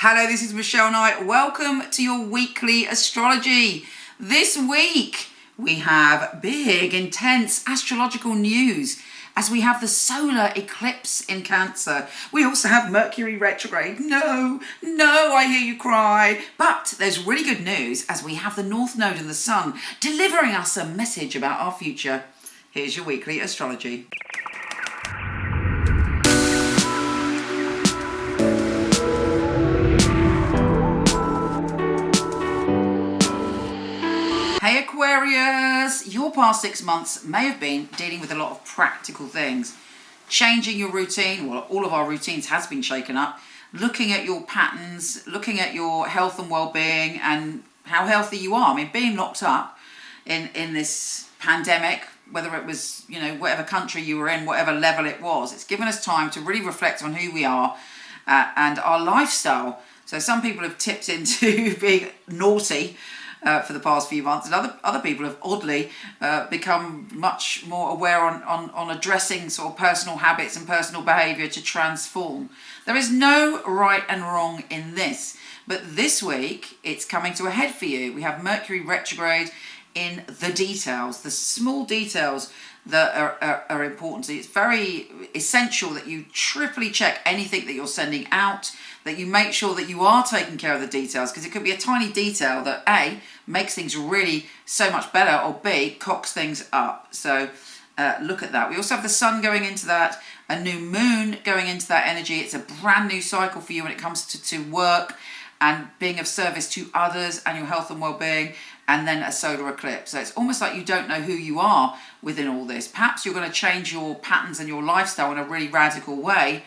Hello, this is Michele Knight. Welcome to your weekly astrology. This week we have big, intense astrological news as we have the solar eclipse in Cancer. We also have Mercury retrograde. No, I hear you cry. But there's really good news as we have the North Node and the Sun delivering us a message about our future. Here's your weekly astrology. Hey Aquarius, your past 6 months may have been dealing with a lot of practical things. Changing your routine, well, all of our routines has been shaken up. Looking at your patterns, looking at your health and well-being and how healthy you are. I mean, being locked up in this pandemic, whether it was, whatever country you were in, whatever level it was, it's given us time to really reflect on who we are and our lifestyle. So some people have tipped into being naughty for the past few months, and other people have oddly become much more aware on addressing sort of personal habits and personal behaviour to transform. There is no right and wrong in this, but this week it's coming to a head for you. We have Mercury retrograde in the details, the small details that are important. So it's very essential that you triply check anything that you're sending out, that you make sure that you are taking care of the details, because it could be a tiny detail that A, makes things really so much better, or B, cocks things up. So look at that. We also have the Sun going into that, a new moon going into that energy. It's a brand new cycle for you when it comes to work and being of service to others and your health and well-being, and then a solar eclipse. So it's almost like you don't know who you are within all this. Perhaps you're going to change your patterns and your lifestyle in a really radical way.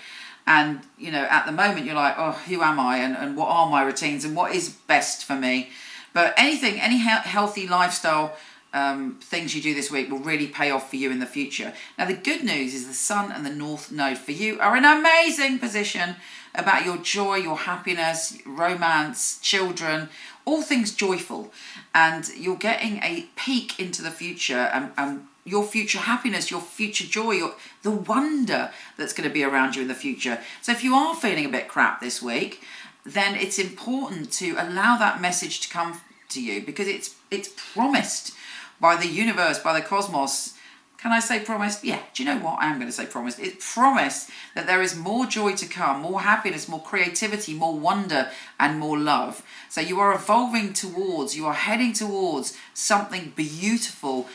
And, at the moment you're like, oh, who am I? And what are my routines? And what is best for me? But any healthy lifestyle things you do this week will really pay off for you in the future. Now, the good news is the Sun and the North Node for you are in an amazing position about your joy, your happiness, romance, children, all things joyful. And you're getting a peek into the future and your future happiness, your future joy, the wonder that's going to be around you in the future. So if you are feeling a bit crap this week, then it's important to allow that message to come to you, because it's promised by the universe, by the cosmos. Can I say promised? Yeah, do you know what? I am going to say promised. It's promised that there is more joy to come, more happiness, more creativity, more wonder, and more love. So you are evolving towards, you are heading towards something beautiful,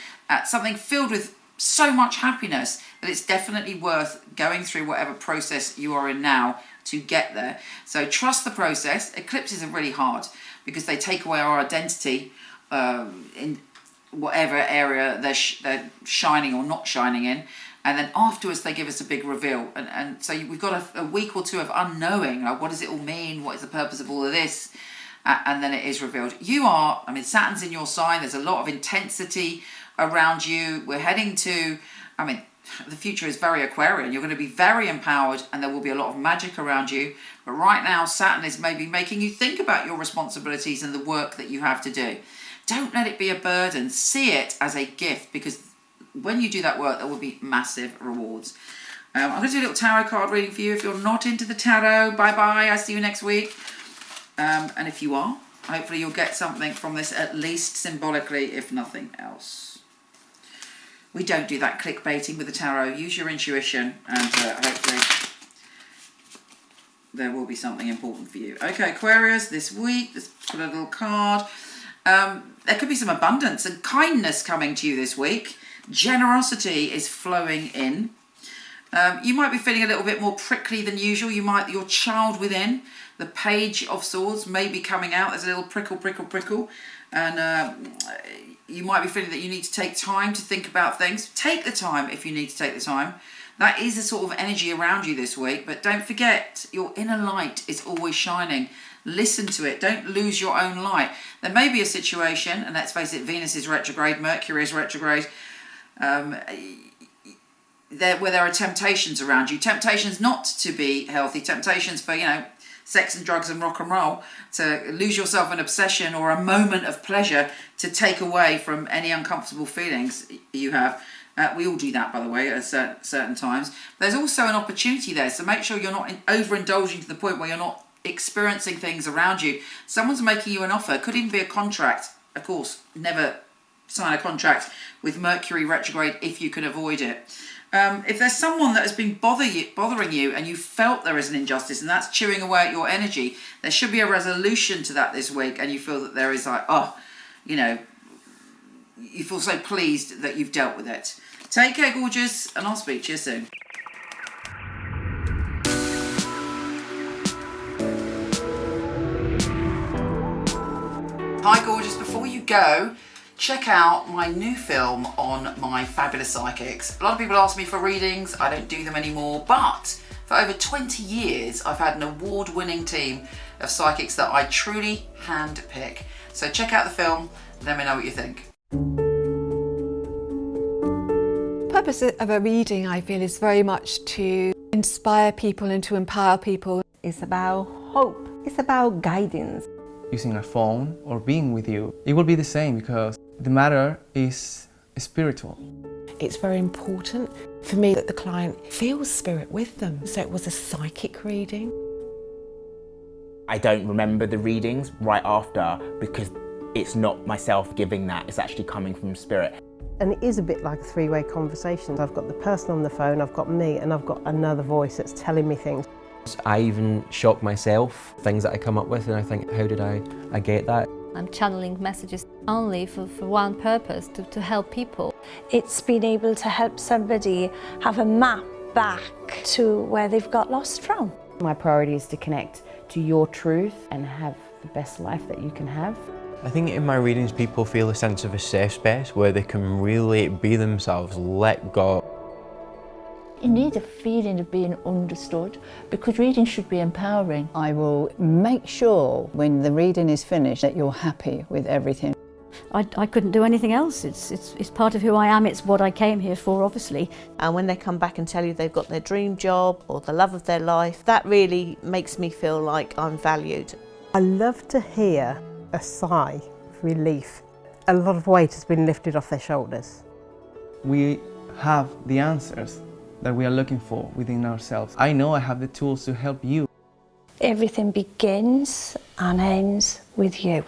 something filled with so much happiness that it's definitely worth going through whatever process you are in now to get there. So trust the process. Eclipses are really hard because they take away our identity in whatever area they're shining or not shining in, and then afterwards they give us a big reveal, and so we've got a week or two of unknowing, like what does it all mean, what is the purpose of all of this, and then it is revealed. Saturn's in your sign. There's a lot of intensity around you. We're heading to, the future is very Aquarian. You're going to be very empowered and there will be a lot of magic around you. But right now, Saturn is maybe making you think about your responsibilities and the work that you have to do. Don't let it be a burden. See it as a gift, because when you do that work, there will be massive rewards. I'm going to do a little tarot card reading for you. If you're not into the tarot, bye-bye. I'll see you next week. And if you are, hopefully you'll get something from this, at least symbolically, if nothing else. We don't do that clickbaiting with the tarot. Use your intuition, and hopefully there will be something important for you. Okay, Aquarius, this week, let's put a little card. There could be some abundance and kindness coming to you this week. Generosity is flowing in. You might be feeling a little bit more prickly than usual. Your child within, the Page of Swords, may be coming out. There's a little prickle. And you might be feeling that you need to take time to think about things. Take the time if you need to take the time. That is the sort of energy around you this week. But don't forget, your inner light is always shining. Listen to it. Don't lose your own light. There may be a situation, and let's face it, Venus is retrograde, Mercury is retrograde, where there are temptations around you. Temptations not to be healthy. Temptations for, sex and drugs and rock and roll, to lose yourself in obsession or a moment of pleasure to take away from any uncomfortable feelings you have. We all do that, by the way, at certain times. There's also an opportunity there, so make sure you're not overindulging to the point where you're not experiencing things around you. Someone's making you an offer. It could even be a contract. Of course, never sign a contract with Mercury retrograde if you can avoid it. If there's someone that has been bothering you and you felt there is an injustice and that's chewing away at your energy, there should be a resolution to that this week, and you feel that there is like, oh, you know, you feel so pleased that you've dealt with it. Take care, gorgeous, and I'll speak to you soon. Hi, gorgeous. Before you go, check out my new film on my fabulous psychics. A lot of people ask me for readings. I don't do them anymore, but for over 20 years, I've had an award-winning team of psychics that I truly hand-pick. So check out the film, let me know what you think. The purpose of a reading, I feel, is very much to inspire people and to empower people. It's about hope. It's about guidance. Using a phone or being with you, it will be the same because the matter is spiritual. It's very important for me that the client feels spirit with them. So it was a psychic reading. I don't remember the readings right after because it's not myself giving that, it's actually coming from spirit. And it is a bit like a three-way conversation. I've got the person on the phone, I've got me, and I've got another voice that's telling me things. I even shock myself, things that I come up with, and I think, how did I get that? I'm channeling messages only for one purpose, to help people. It's been able to help somebody have a map back to where they've got lost from. My priority is to connect to your truth and have the best life that you can have. I think in my readings people feel a sense of a safe space where they can really be themselves, let go. You need a feeling of being understood because reading should be empowering. I will make sure when the reading is finished that you're happy with everything. I couldn't do anything else. It's part of who I am. It's what I came here for, obviously. And when they come back and tell you they've got their dream job or the love of their life, that really makes me feel like I'm valued. I love to hear a sigh of relief. A lot of weight has been lifted off their shoulders. We have the answers that we are looking for within ourselves. I know I have the tools to help you. Everything begins and ends with you.